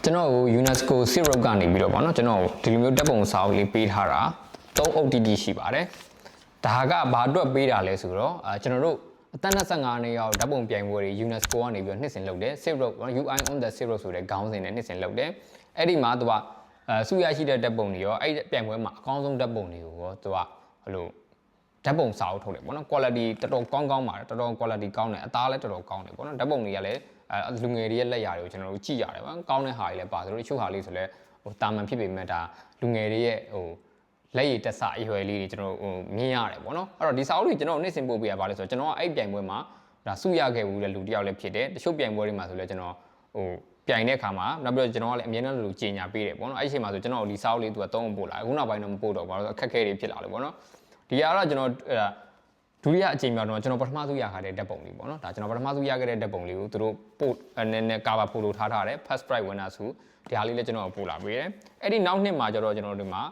ကျွန်တော် UNESCO Syrup ကနေပြီးတော့ဗောနော်ကျွန်တော်ဒီလိုမျိုးတက်ပုံစာအုပ်လေးပေးထားတာ3 OTT ရှိပါတယ်ဒါကဘာအတွက်ပေးတာလဲဆိုတော့ကျွန်တော်တို့အသက်25နှစ်ရောက်ဓာတ်ပုံပြိုင်ပွဲတွေ UNESCO ကနေပြီးတော့နှစ်စဉ်လုပ်တယ် Syrup UI on the Syrup ဆိုတဲ့ခေါင်းစဉ်နဲ့နှစ်စဉ်လုပ်တယ်အဲ့ဒီမှာသူကစုရရှိတဲ့ဓာတ်ပုံတွေရောအဲ့ပြိုင်ပွဲမှာအကောင်းဆုံးဓာတ်ပုံတွေကိုရောသူကဟိုလိုဓာတ်ပုံစာအုပ်ထုတ်တယ်ဗောနော် quality တော်တော်ကောင်းပါတယ်တော်တော် quality ကောင်းတယ်အသားလည်းတော်တော်ကောင်းတယ်ဗောနော်ဓာတ်ပုံတွေကလည်းလူငယ်တွေရဲ့လက်ရာတွေကိုကျွန်တော်တို့ကြည့်ရတယ်ဗောကောင်းတဲ့ဟာတွေလည်းပါဆိုတော့တချို့ဟာလေးဆိုလဲဟိုတာမန်ဖြစ်ပေမဲ့ဒါလူငယ်တွေရဲ့ဟိုလက်ရည်တက်ဆအရွယ်လေးတွေကျွန်တော်ဟိုမြင်ရတယ်ဗောနော်အဲ့တော့ဒီစာအုပ်တွေကျွန်တော်နေ့စဉ်ပို့ပေးရပါလဲဆိုတော့ကျွန်တော်ကအဲ့ပြိုင်ပွဲမှာဒါစုရခဲ့ဘူးတဲ့လူတယောက်လည်းဖြစ်တယ်တချို့ပြိုင်ပွဲတွေမှာဆိုလဲကျွန်တော်ဟိုပြိုင်တဲ့အခါမှာနောက်ပြီးတော့ကျွန်တော်ကလည်းအမြဲတမ်းလူကြီးညာပေးတယ်ဗောနော်အဲ့ဒီအချိန်မှာဆိုကျွန်တော်ဒီစာအုပ်လေးသူက3ပို့လာအခုနောက်ပိုင်းတော့မပို့တော့ဘာလို့အခက်အခဲတွေဖြစ်လာလို့ဗောနော်ဒီကတော့ကျွန်တော်ဒုတိယအချိန်မြောက်တော့ကျွန်တော်ပထမဆုံးရခါတဲ့ဓာတ်ပုံလေးပေါ့နော်ဒါကျွန်တော်ပထမဆုံးရခဲ့တဲ့ဓာတ်ပုံလေးကိုသူတို့ပို့နည်းနည်းကာဗာဖိုလိုထားတယ် first prize winner ဆိုဒီဟာလေးလည်းကျွန်တော်ပို့လာပေးတယ်အဲ့ဒီနောက်နှစ်မှာကျတော့ကျွန်တော်တို့မှာ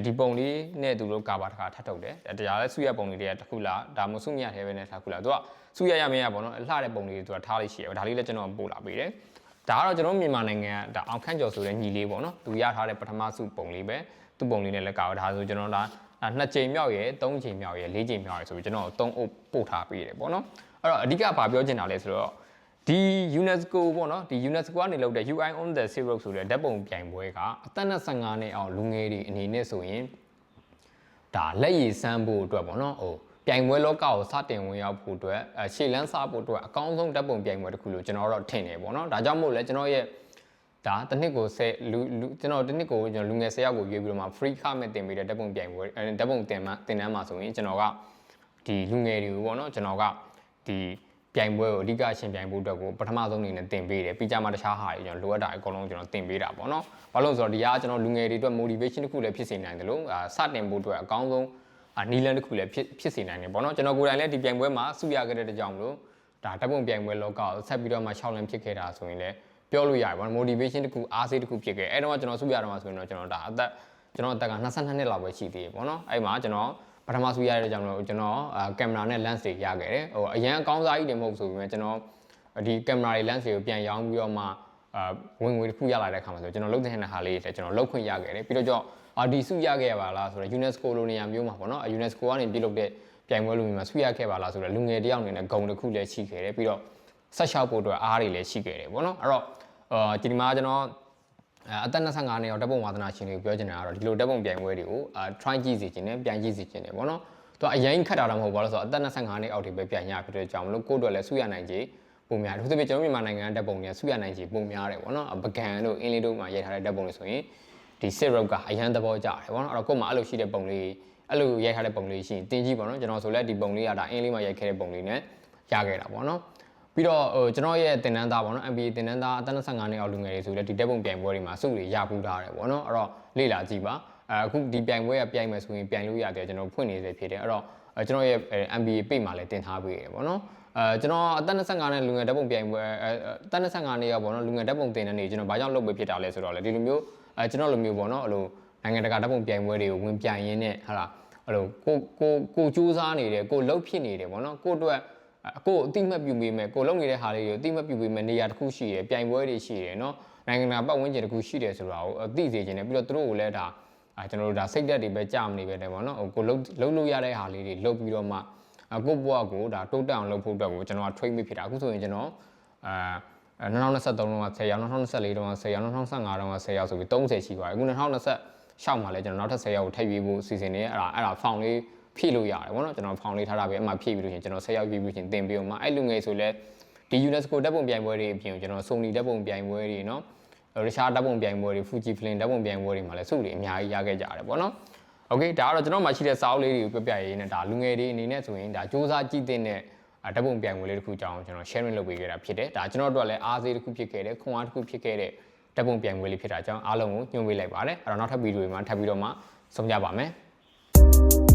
ဒီပုံလေးနဲ့သူတို့ကာဗာတစ်ခါထပ်ထုတ်တယ်တရားလဲစုရပုံလေးတွေကတစ်ခုလားဒါမှမဟုတ်စုမြတ်ထဲပဲနဲ့တစ်ခုလားသူကစုရရမရပေါ့နော်လှတဲ့ပုံလေးတွေသူကထားလိုက်ရှိတယ်ဒါလေးလည်းကျွန်တော်ပို့လာပေးတယ်ဒါကတော့ကျွန်တော်မြန်မာနိုင်ငံကဒါအောင်ခန့်ကျော်ဆိုတဲ့ညီလေးပေါ့နော်သူရထားတဲ့ပထမစုပုံလေးပဲသူ့ပုံလေးနဲ့လည်းကာဗာဒါဆိုကျွန်တော်ဒါ2ချိန်မြောက်ရယ်3ချိန်မြောက်ရယ်4ချိန်မြောက်ရယ်ဆိုပြီးကျွန်တော်3အုပ်ပို့ထားပေးတယ်ပေါ့နော်အဲ့တော့အဓိကဘာပြောချင်တာလဲဆိုတော့ဒီ UNESCO ပေါ့နော်ဒီ UNESCO ကနေလုပ်တဲ့ UI on the Syrup ဆိုတဲ့ဓာတ်ပုံပြိုင်ပွဲကအသက်25နှစ်အောင်လူငယ်တွေအနေနဲ့ဆိုရင်ဒါလက်ရည်စမ်းဖို့အတွက်ပေါ့နော်ဟိုပြိုင်ပွဲလောကကိုစတင်ဝင်ရောက်ဖို့အတွက်ရှေ့လန်းစားဖို့အတွက်အကောင်းဆုံးဓာတ်ပုံပြိုင်ပွဲတစ်ခုလို့ကျွန်တော်တော့ထင်တယ်ပေါ့နော်ဒါကြောင့်မို့လဲကျွန်တော်ရဲ့ဒါတစ်နှစ်ကိုကျွန်တော်တစ်နှစ်ကိုကျွန်တော်လူငယ်10ယောက်ကိုရွေးပြီးတော့မှ free ခမဲ့တင်ပေးတဲ့ဓာတ်ပုံပြိုင်ပွဲဓာတ်ပုံတင်တန်းမှာဆိုရင်ကျွန်တော်ကဒီလူငယ်တွေကိုပေါ့နော်ကျွန်တော်ကဒီပြိုင်ပွဲကိုအဓိကရှင်ပြိုင်ဖို့အတွက်ကိုပထမဆုံးအနေနဲ့တင်ပေးတယ်ပြီးကြမှာတခြားဟာတွေကျွန်တော်လိုအပ်တာအကုန်လုံးကျွန်တော်တင်ပေးတာပေါ့နော်ဘာလို့ဆိုတော့ဒီကကျွန်တော်လူငယ်တွေအတွက် motivation တစ်ခုလည်းဖြစ်စေနိုင်တယ်လို့စတင်ဖို့အတွက်အကောင်းဆုံးနီလန်တစ်ခုလည်းဖြစ်စေနိုင်တယ်ပေါ့နော်ကျွန်တော်ကိုယ်တိုင်လည်းဒီပြိုင်ပွဲမှာစုရခဲ့တဲ့ကြောင့်မလို့ဒါဓာတ်ပုံပြိုင်ပွဲလောကကိုဆက်ပြီးတော့မှ6လမ်းဖြစ်ခဲ့တာဆိုရင်လည်းပြောလို့ရတယ်ဗော motivation တခုအားစိတ်တခုဖြစ်ခဲ့အဲ့တော့ကျွန်တော်စုရတော့မှာဆိုရင်တော့ကျွန်တော်ဒါကျွန်တော်အသက်က22နှစ်လောက်ပဲရှိသေးတယ်ဗောနော်အဲ့မှာကျွန်တော်ပထမစုရတဲ့ကြောင့်လို့ကျွန်တော်ကင်မရာနဲ့ lens တွေရခဲ့တယ်ဟိုအရန်အကောင်းစားကြီးတွေမဟုတ်ဆိုပေမဲ့ကျွန်တော်ဒီကင်မရာတွေ lens တွေကိုပြန်ရောင်းပြီးတော့မှဝင်ငွေတစ်ခုရလာတဲ့အခါမှာဆိုကျွန်တော်လုပ်တဲ့ဟာလေးတွေကျွန်တော်လုပ်ခွင့်ရခဲ့တယ်ပြီးတော့ဒီစုရခဲ့ရပါလားဆိုတော့ UNESCO လိုနေရာမျိုးမှာဗောနော် UNESCO ကနေပြုလုပ်တဲ့ပြိုင်ပွဲလိုမျိုးမှာစုရခဲ့ပါလားဆိုတော့လူငယ်တယောက်အနေနဲ့ဂုဏ်တစ်ခုလည်းရှိခဲ့တယ်ပြီးတော့ဆက်လျှောက်ဖို့အတွက်အားတွေလည်းရှိခဲ့တယ်ဗောနော်အဲ့တော့ဒီမှာကျွန်တော်အသက်25နှစ်ရောက်ဓာတ်ပုံဝါသနာရှင်တွေကိုပြောချင်တာကတော့ဒီလိုဓာတ်ပုံပြိုင်ပွဲတွေကိုtry ကြည့်စီခြင်းနဲ့ပြန်ကြည့်စီခြင်းနဲ့ပေါ့နော်သူအရင်ခက်တာတော့မဟုတ်ပါလို့ဆိုတော့အသက်25နှစ်အောက်တွေပဲပြန်ရဖြစ်တဲ့ကြောင့်မလို့ကိုယ့်အတွက်လည်းစုရနိုင်ခြင်းပုံများတယ်သူတို့ကျွန်တော်မြန်မာနိုင်ငံဓာတ်ပုံတွေစုရနိုင်ခြင်းပုံများတယ်ပေါ့နော်ပကံတို့အင်းလေးတို့မှာရိုက်ထားတဲ့ဓာတ်ပုံတွေဆိုရင်ဒီ syrup ကအရန်သဘောကျတယ်ပေါ့နော်အဲ့တော့ကိုယ်မှာအဲ့လိုရှိတဲ့ပုံလေးအဲ့လိုရိုက်ထားတဲ့ပုံလေးရှိရင်တင်ကြည့်ပေါ့နော်ကျွန်တော်ဆိုလဲဒီပုံလေးကဒါအင်းလေးမှာရိုက်ခဲ့တဲ့ပုံလေးနဲ့ရခဲ့တာပေါ့နော်ပြီးတော့ကျွန်တော်ရဲ့တင်နန်းသားပေါ့နော် MBA တင်နန်းသားအသက်25နှစ်အောက်လူငယ်တွေဆိုလည်းဒီဓာတ်ပုံပြိုင်ပွဲတွေမှာစုတွေရပူးထားတယ်ပေါ့နော်အဲ့တော့လေ့လာကြည့်ပါအခုဒီပြိုင်ပွဲကပြိုင်မယ်ဆိုရင်ပြိုင်လို့ရတယ်ကျွန်တော်ဖွင့်နေစေဖြစ်တယ်အဲ့တော့ကျွန်တော်ရဲ့ MBA page မှာလည်းတင်ထားပေးတယ်ပေါ့နော်ကျွန်တော်အသက်25နှစ်လူငယ်ဓာတ်ပုံပြိုင်ပွဲအသက်25နှစ်ရောက်ပေါ့နော်လူငယ်ဓာတ်ပုံတင်တဲ့နေ့ကျွန်တော်ဘာကြောင့်လုပ်ပေးဖြစ်တာလဲဆိုတော့လေဒီလိုမျိုးကျွန်တော်လိုမျိုးပေါ့နော်အဲ့လိုနိုင်ငံတကာဓာတ်ပုံပြိုင်ပွဲတွေကိုဝင်ပြိုင်ရင်းနဲ့ဟာလားအဲ့လိုကိုစူးစမ်းနေတယ်ကိုလှုပ်ဖြစ်နေတယ်ပေါ့နော်ကိုအတွက်ကိုအတိမတ်ပြုပေးမယ်ကိုလုံနေတဲ့ဟာလေးကိုအတိမတ်ပြုပေးမယ်နေရာတစ်ခုရှိတယ်ပြိုင်ပွဲတွေရှိတယ်เนาะနိုင်ငံတကာပတ်ဝန်းကျင်တစ်ခုရှိတယ်ဆိုတာကိုသိစေချင်တယ်ပြီးတော့သူတို့ကိုလည်းဒါကျွန်တော်တို့ဒါစိတ်ဓာတ်တွေပဲကြာမနေပဲတယ်ပေါ့เนาะကိုလှုပ်လို့ရတဲ့ဟာလေးတွေလှုပ်ပြီးတော့မှကိုဘွားကိုဒါတိုးတက်အောင်လုပ်ဖို့အတွက်ကိုကျွန်တော်က train ပေးဖြစ်တာအခုဆိုရင်ကျွန်တော်2023တုန်းက10ယောက်2024တုန်းက10ယောက်2025တုန်းက10ယောက်ဆိုပြီး30ရှိပါတယ်အခု2026မှာလည်းကျွန်တော်နောက်ထပ်10ယောက်ကိုထပ်ရွေးဖို့စီစဉ်နေအဲ့ဒါ found လေးဖြည့်လို့ရတယ်ဗောနော်ကျွန်တော်ဖောင်လေးထားတာပဲအမှဖြည့်ပြီးလို့ရှင်ကျွန်တော်10ယောက်ပြီးပြီးရှင်တင်ပေးအောင်မှာအဲ့လူငယ်ဆိုလဲဒီ UNESCO ဓာတ်ပုံပြိုင်ပွဲတွေအပြင်ကျွန်တော် Sony ဓာတ်ပုံပြိုင်ပွဲတွေเนาะရုရှားဓာတ်ပုံပြိုင်ပွဲတွေ Fujifilm ဓာတ်ပုံပြိုင်ပွဲတွေမှာလည်းစုတွေအများကြီးရခဲ့ကြရတယ်ဗောနော်โอเคဒါကတော့ကျွန်တော်မှရှိတဲ့စာအုပ်လေးတွေကိုပြပြရေးနဲ့ဒါလူငယ်တွေအနေနဲ့ဆိုရင်ဒါစူးစမ်းကြည့်တဲ့ဓာတ်ပုံပြိုင်ပွဲလေးတစ်ခုကြောင်းကျွန်တော် sharing လုပ်ပေးခဲ့တာဖြစ်တယ်ဒါကျွန်တော်တို့ကလည်းအားစေးတစ်ခုဖြစ်ခဲ့တယ်ခွန်အားတစ်ခုဖြစ်ခဲ့တဲ့ဓာတ်ပုံပြိုင်ပွဲလေးဖြစ်တာကြောင့်အားလုံးကိုညွှန်ပေးလိုက်ပါတယ်အဲ့တော့နောက်ထပ်ဗီဒီယိုတွေမှာထပ်ပြီးတော့မှဆုံကြပါမယ်